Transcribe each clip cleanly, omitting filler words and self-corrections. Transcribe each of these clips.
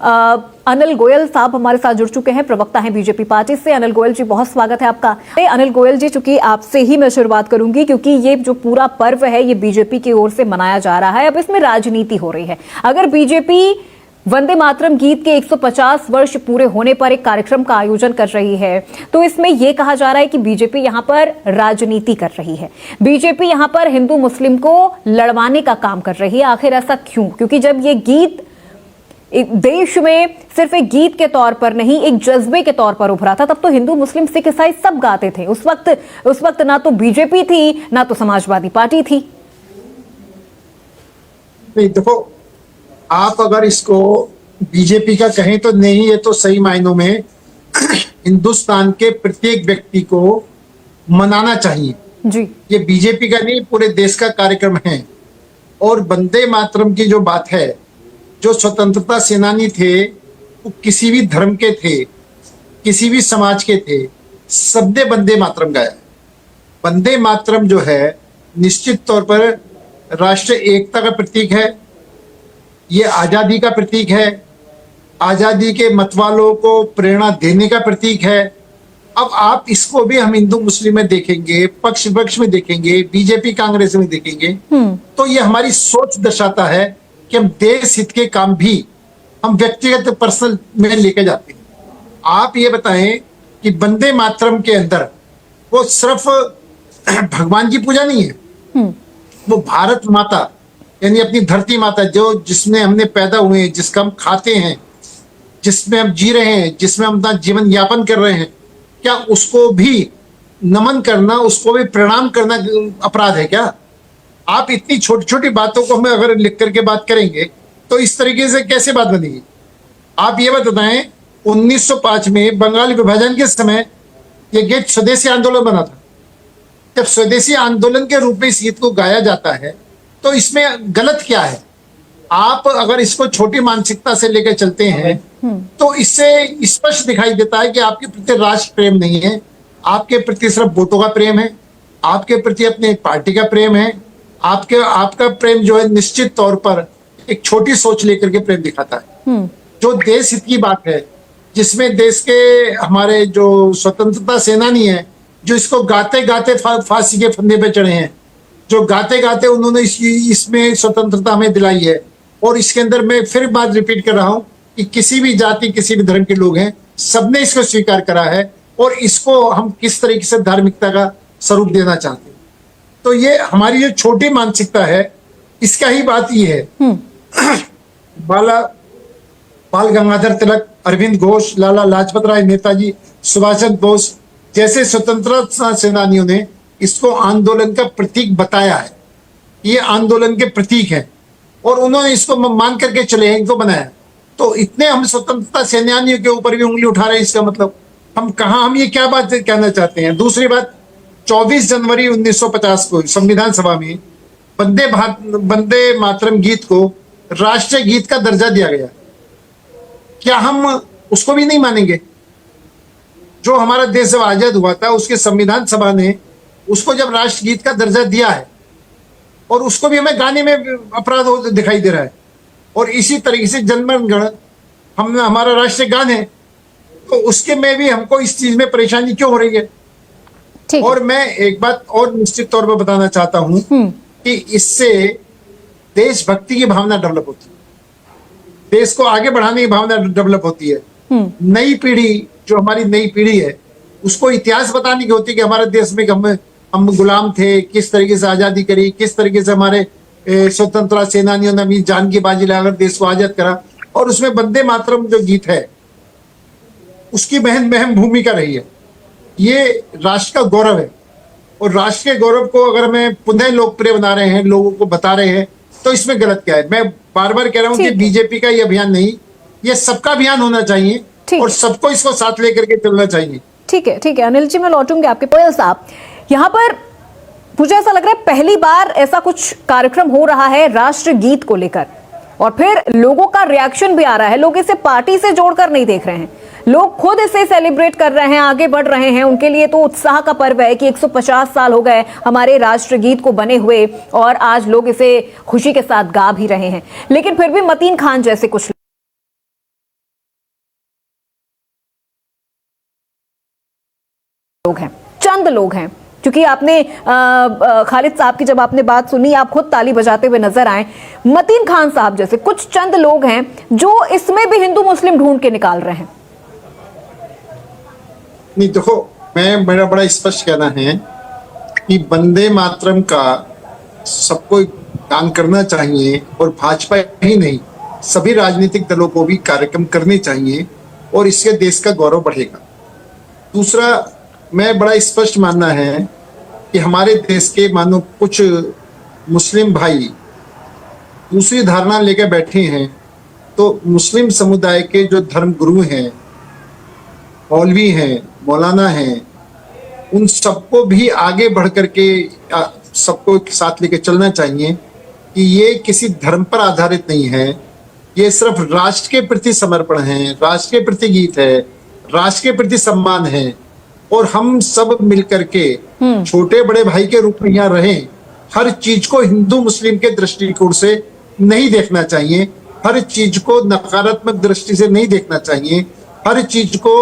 अनिल गोयल साहब हमारे साथ जुड़ चुके हैं, प्रवक्ता हैं बीजेपी पार्टी से। अनिल गोयल जी, बहुत स्वागत है आपका। अनिल गोयल जी, चूंकि आपसे ही मैं शुरुआत करूंगी क्योंकि ये जो पूरा पर्व है ये बीजेपी की ओर से मनाया जा रहा है। अब इसमें राजनीति हो रही है। अगर बीजेपी वंदे मातरम गीत के 150 वर्ष पूरे होने पर एक कार्यक्रम का आयोजन कर रही है, तो इसमें यह कहा जा रहा है कि बीजेपी यहां पर राजनीति कर रही है, बीजेपी यहां पर हिंदू मुस्लिम को लड़वाने का काम कर रही है। आखिर ऐसा क्यों? क्योंकि जब ये गीत देश में सिर्फ एक गीत के तौर पर नहीं, एक जज्बे के तौर पर उभरा था, तब तो हिंदू मुस्लिम सिख ईसाई सब गाते थे। उस वक्त ना तो बीजेपी थी ना तो समाजवादी पार्टी थी। नहीं, देखो, आप अगर इसको बीजेपी का कहें तो नहीं, ये तो सही मायनों में हिंदुस्तान के प्रत्येक व्यक्ति को मनाना चाहिए जी। ये बीजेपी का नहीं, पूरे देश का कार्यक्रम है। और वंदे मातरम की जो बात है, जो स्वतंत्रता सेनानी थे वो किसी भी धर्म के थे, किसी भी समाज के थे, सबने वंदे मातरम गाया। वंदे मातरम जो है निश्चित तौर पर राष्ट्रीय एकता का प्रतीक है, ये आजादी का प्रतीक है, आजादी के मतवालों को प्रेरणा देने का प्रतीक है। अब आप इसको भी हम हिंदू मुस्लिम में देखेंगे, पक्ष विपक्ष में देखेंगे, बीजेपी कांग्रेस में देखेंगे, तो ये हमारी सोच दर्शाता है कि हम देश हित के काम भी हम व्यक्तिगत पर्सनल में लेके जाते हैं। आप ये बताएं कि वंदे मातरम के अंदर वो सिर्फ भगवान की पूजा नहीं है, वो भारत माता यानी अपनी धरती माता, जो जिसमें हमने पैदा हुए हैं, जिसका हम खाते हैं, जिसमें हम जी रहे हैं, जिसमें हम अपना जीवन यापन कर रहे हैं, क्या उसको भी नमन करना, उसको भी प्रणाम करना अपराध है क्या? आप इतनी छोटी छोटी बातों को हमें अगर लिख करके बात करेंगे तो इस तरीके से कैसे बात बनेगी? आप ये बताएं, 1905 में बंगाल विभाजन के समय ये गीत स्वदेशी आंदोलन बना था। जब स्वदेशी आंदोलन के रूप में इस गीत को गाया जाता है तो इसमें गलत क्या है? आप अगर इसको छोटी मानसिकता से लेकर चलते हैं तो इससे स्पष्ट दिखाई देता है कि आपके प्रति राष्ट्र प्रेम नहीं है, आपके प्रति सिर्फ वोटों का प्रेम है, आपके प्रति अपने पार्टी का प्रेम है। आपका प्रेम जो है निश्चित तौर पर एक छोटी सोच लेकर के प्रेम दिखाता है। जो देश हित की बात है, जिसमें देश के हमारे जो स्वतंत्रता सेनानी है, जो इसको गाते गाते फांसी के फंदे पे चढ़े हैं, जो गाते गाते उन्होंने इसमें स्वतंत्रता हमें दिलाई है। और इसके अंदर मैं फिर बात रिपीट कर रहा हूं कि किसी भी जाति, किसी भी धर्म के लोग हैं, सबने इसको स्वीकार करा है और इसको हम किस तरीके से धार्मिकता का स्वरूप देना चाहते हैं। तो ये हमारी जो छोटी मानसिकता है, इसका ही बात ये है। बाल गंगाधर तिलक, अरविंद घोष, लाला लाजपत राय, नेताजी सुभाष चंद्र बोस जैसे स्वतंत्रता सेनानियों ने इसको आंदोलन का प्रतीक बताया है। ये आंदोलन के प्रतीक है और उन्होंने इसको मान करके चले हैं, इनको बनाया। तो इतने हम स्वतंत्रता सेनानियों के ऊपर भी उंगली उठा रहे हैं, इसका मतलब हम ये क्या बात कहना चाहते हैं? दूसरी बात, 24 जनवरी 1950 को संविधान सभा में वंदे मातरम गीत को राष्ट्रीय गीत का दर्जा दिया गया। क्या हम उसको भी नहीं मानेंगे? जो हमारा देश जब आजाद हुआ था, उसके संविधान सभा ने उसको जब राष्ट्रगीत का दर्जा दिया है और उसको भी हमें गाने में अपराध दिखाई दे रहा है। और इसी तरीके से जनगण गण हमारा राष्ट्रीय गान है, तो उसके में भी हमको इस चीज में परेशानी क्यों हो रही है? और मैं एक बात और निश्चित तौर पर बताना चाहता हूं कि इससे देशभक्ति की भावना डेवलप होती है, देश को आगे बढ़ाने की भावना डेवलप होती है। नई पीढ़ी, जो हमारी नई पीढ़ी है, उसको इतिहास बताने की होती है कि हमारे देश में हम गुलाम थे, किस तरीके से आजादी करी, किस तरीके से हमारे स्वतंत्रता सेनानियों ने अपनी जान की बाजी लगाकर देश को आजाद करा। और उसमें वंदे मातरम जो गीत है उसकी अहम भूमिका रही है। ये राष्ट्र का गौरव है और राष्ट्र के गौरव को अगर मैं पुनः लोकप्रिय बना रहे हैं, लोगों को बता रहे हैं, तो इसमें गलत क्या है? मैं बार बार कह रहा हूं कि बीजेपी का ये अभियान नहीं, ये सबका अभियान होना चाहिए और सबको इसको साथ लेकर के चलना चाहिए। ठीक है अनिल जी, मैं लौटूंगी आपके गोयल साहब। यहाँ पर मुझे ऐसा लग रहा है पहली बार ऐसा कुछ कार्यक्रम हो रहा है राष्ट्र गीत को लेकर, और फिर लोगों का रिएक्शन भी आ रहा है। लोग इसे पार्टी से जोड़कर नहीं देख रहे हैं, लोग खुद इसे सेलिब्रेट कर रहे हैं, आगे बढ़ रहे हैं। उनके लिए तो उत्साह का पर्व है कि 150 साल हो गए हमारे राष्ट्रगीत को बने हुए और आज लोग इसे खुशी के साथ गा भी रहे हैं। लेकिन फिर भी मतीन खान जैसे कुछ लोग हैं, चंद लोग हैं, क्योंकि आपने खालिद साहब की जब आपने बात सुनी आप खुद ताली बजाते हुए नजर आए। मतीन खान साहब जैसे कुछ चंद लोग हैं जो इसमें भी हिंदू मुस्लिम ढूंढ के निकाल रहे हैं। नहीं देखो, मेरा बड़ा स्पष्ट कहना है कि वंदे मातरम का सबको गान करना चाहिए, और भाजपा ही नहीं सभी राजनीतिक दलों को भी कार्यक्रम करने चाहिए, और इससे देश का गौरव बढ़ेगा। दूसरा, मैं बड़ा स्पष्ट मानना है कि हमारे देश के मानो कुछ मुस्लिम भाई दूसरी धारणा लेकर बैठे हैं, तो मुस्लिम समुदाय के जो धर्म गुरु हैं, मौलवी हैं, मौलाना हैं, उन सबको भी आगे बढ़ करके सबको साथ लेकर चलना चाहिए कि ये किसी धर्म पर आधारित नहीं है, ये सिर्फ राष्ट्र के प्रति समर्पण है, राष्ट्र के प्रति गीत है, राष्ट्र के प्रति सम्मान है, और हम सब मिलकर के छोटे बड़े भाई के रूप में यहाँ रहें। हर चीज को हिंदू मुस्लिम के दृष्टिकोण से नहीं देखना चाहिए, हर चीज को नकारात्मक दृष्टि से नहीं देखना चाहिए, हर चीज को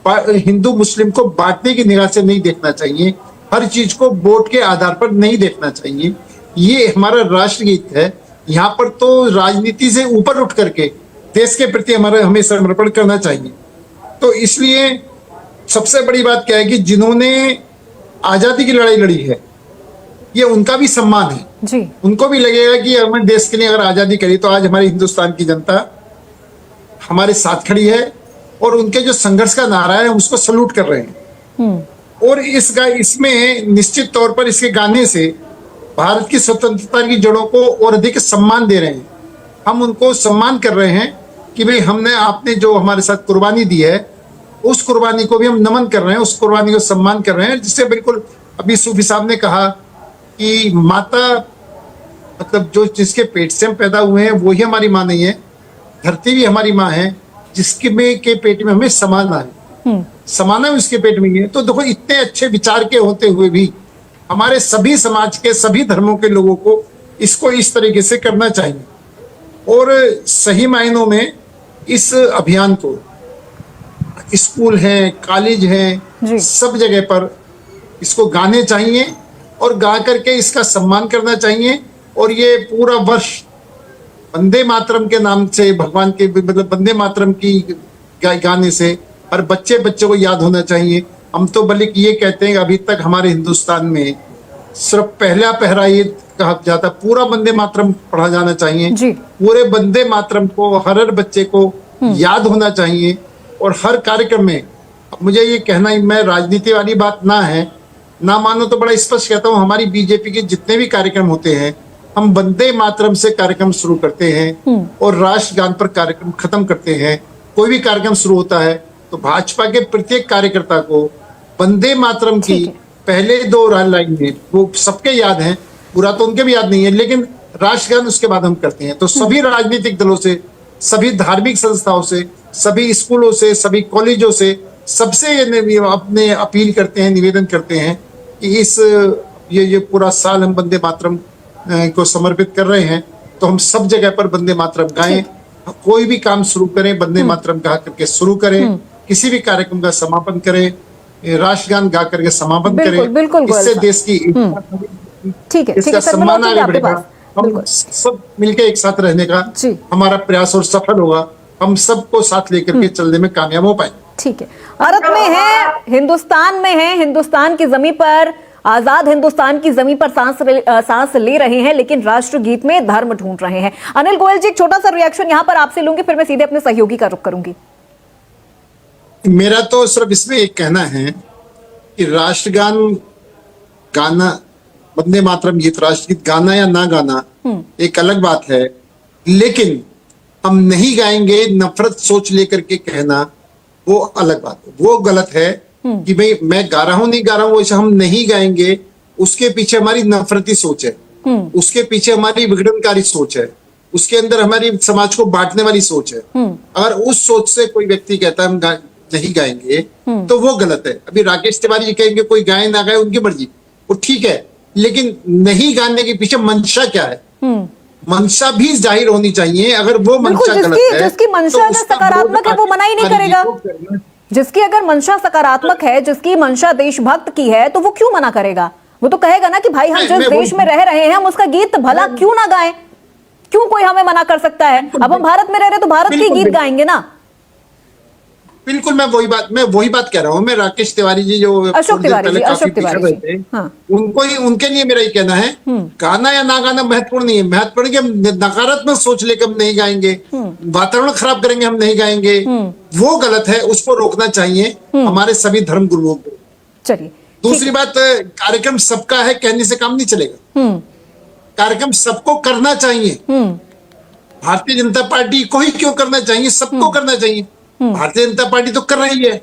हिंदू मुस्लिम को बांटने की निगाह से नहीं देखना चाहिए, हर चीज को वोट के आधार पर नहीं देखना चाहिए। ये हमारा राष्ट्रगीत है। यहाँ पर तो राजनीति से ऊपर उठ करके देश के प्रति हमें समर्पण करना चाहिए। तो इसलिए सबसे बड़ी बात क्या है कि जिन्होंने आजादी की लड़ाई लड़ी है, ये उनका भी सम्मान है जी। उनको भी लगेगा कि हमें देश के लिए अगर आजादी करी तो आज हमारे हिंदुस्तान की जनता हमारे साथ खड़ी है, और उनके जो संघर्ष का नारा है उसको सल्यूट कर रहे हैं। और इसमें निश्चित तौर पर इसके गाने से भारत की स्वतंत्रता की जड़ों को और अधिक सम्मान दे रहे हैं। हम उनको सम्मान कर रहे हैं कि भाई आपने जो हमारे साथ कुर्बानी दी है, उस कुर्बानी को भी हम नमन कर रहे हैं, उस कुर्बानी को सम्मान कर रहे हैं। जिससे बिल्कुल अभी सूफी साहब ने कहा कि माता मतलब जो जिसके पेट से हम पैदा हुए हैं वो ही हमारी माँ नहीं है, धरती भी हमारी माँ है, जिसके के पेट में हमें समाना है, समाना उसके पेट में ही है। तो देखो, इतने अच्छे विचार के होते हुए भी हमारे सभी समाज के सभी धर्मों के लोगों को इसको इस तरीके से करना चाहिए, और सही मायनों में इस अभियान को स्कूल हैं, कॉलेज हैं, सब जगह पर इसको गाने चाहिए, और गा करके इसका सम्मान करना चाहिए। और ये पूरा वर्ष वंदे मातरम के नाम से, भगवान के मतलब वंदे मातरम की गाने से हर बच्चे को याद होना चाहिए। हम तो बल्कि ये कहते हैं कि अभी तक हमारे हिंदुस्तान में सिर्फ पहला पहरा ये कहा जाता, पूरा वंदे मातरम पढ़ा जाना चाहिए जी। पूरे वंदे मातरम को हर बच्चे को याद होना चाहिए, और हर कार्यक्रम में। मुझे ये कहना ही, मैं राजनीति वाली बात ना मानो तो बड़ा स्पष्ट कहता हूँ, हमारी बीजेपी के जितने भी कार्यक्रम होते हैं हम वंदे मातरम से कार्यक्रम शुरू करते हैं और राष्ट्रगान पर कार्यक्रम खत्म करते हैं। कोई भी कार्यक्रम शुरू होता है तो भाजपा के प्रत्येक कार्यकर्ता को वंदे मातरम की पहले 2 लाइन में वो सबके याद हैं, पूरा तो उनके भी याद नहीं है, लेकिन राष्ट्रगान उसके बाद हम करते हैं। तो सभी राजनीतिक दलों से, सभी धार्मिक संस्थाओं से, सभी स्कूलों से, सभी कॉलेजों से, सबसे अपने अपील करते हैं, निवेदन करते हैं कि ये पूरा साल हम वंदे मातरम को समर्पित कर रहे हैं, तो हम सब जगह पर वंदे मातरम गाएं। कोई भी काम शुरू करें वंदे मातरम गा करके शुरू करें, किसी भी कार्यक्रम का समापन करें राष्ट्रगान गा करके समापन करें। इससे देश की ठीक है, इसका सम्मान आगे बढ़ेगा। हम सब मिलकर एक साथ रहने का हमारा प्रयास और सफल होगा। हम सबको साथ लेकर के चलने में कामयाब हो पाए। ठीक है, भारत में है, हिंदुस्तान में है, हिंदुस्तान की जमीन पर, आजाद हिंदुस्तान की जमीन पर सांस ले रहे हैं, लेकिन राष्ट्रगीत में धर्म ढूंढ रहे हैं। अनिल गोयल जी, एक छोटा सा रिएक्शन यहां पर आपसे लूंगी, फिर मैं सीधे अपने सहयोगी का रुख करूंगी। मेरा तो सिर्फ इसमें एक कहना है कि राष्ट्रगान गाना, वंदे मातरम गीत, राष्ट्रगीत गाना या ना गाना एक अलग बात है, लेकिन हम नहीं गाएंगे नफरत सोच लेकर के कहना वो अलग बात है, वो गलत है। कि भाई मैं गा रहा हूं नहीं गा रहा हूं वैसे हम नहीं गाएंगे, उसके पीछे हमारी नफरती सोच है, उसके पीछे हमारी विघटनकारी सोच है, उसके अंदर हमारी समाज को बांटने वाली सोच है। अगर उस सोच से कोई व्यक्ति कहता है हम नहीं गाएंगे तो वो गलत है। अभी राकेश तिवारी जी कहेंगे कोई गाए ना गाए उनकी मर्जी, वो ठीक है, लेकिन नहीं गाने के पीछे मंशा क्या है, मंशा भी जाहिर होनी चाहिए। अगर वो मंशा गलत है, जिसकी मंशा अगर सकारात्मक है वो मना ही नहीं करेगा। जिसकी अगर मंशा सकारात्मक है, जिसकी मंशा देशभक्त की है, तो वो क्यों मना करेगा? वो तो कहेगा ना कि भाई हम जिस देश में रह रहे हैं हम उसका गीत भला क्यों ना गाएं? क्यों कोई हमें मना कर सकता है? अब हम भारत में रह रहे तो भारत के गीत गाएंगे ना। बिल्कुल, मैं वही बात कह रहा हूँ। मैं राकेश तिवारी जी जो अशोक तिवारी जी, काफी पिछड़ रहे थे, हाँ। उनके लिए मेरा ये कहना है, गाना या ना गाना महत्वपूर्ण नहीं है। महत्वपूर्ण कि हम नकारात्मक सोच लेकर हम नहीं गाएंगे, वातावरण खराब करेंगे हम नहीं गाएंगे, वो गलत है। उसको रोकना चाहिए हमारे सभी धर्म गुरुओं को। चलिए, दूसरी बात, कार्यक्रम सबका है कहने से काम नहीं चलेगा। कार्यक्रम सबको करना चाहिए। भारतीय जनता पार्टी को ही क्यों करना चाहिए, सबको करना चाहिए। भारतीय जनता पार्टी तो कर रही है,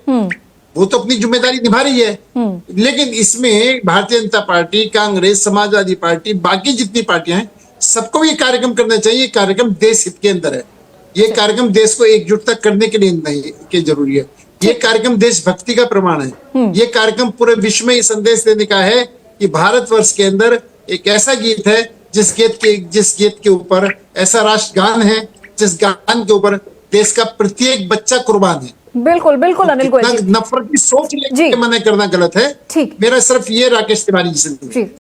वो तो अपनी जिम्मेदारी निभा रही है, लेकिन इसमें भारतीय जनता पार्टी, कांग्रेस, समाजवादी पार्टी, बाकी जितनी पार्टियां हैं, सबको भी ये कार्यक्रम करना चाहिए। ये कार्यक्रम देश हित के अंदर है। ये कार्यक्रम देश को एकजुटता करने के लिए नहीं के जरूरी है। ये कार्यक्रम देशभक्ति का प्रमाण है। ये कार्यक्रम पूरे विश्व में ये संदेश देने का है कि भारतवर्ष के अंदर एक ऐसा गीत है जिस गीत के ऊपर ऐसा राष्ट्रगान है जिस गान के ऊपर देश का प्रत्येक बच्चा कुर्बान है। बिल्कुल बिल्कुल अनिल गोयल जी, नफरत की सोच लेके मना करना गलत है। ठीक, मेरा सिर्फ ये राकेश तिवारी जी से जी।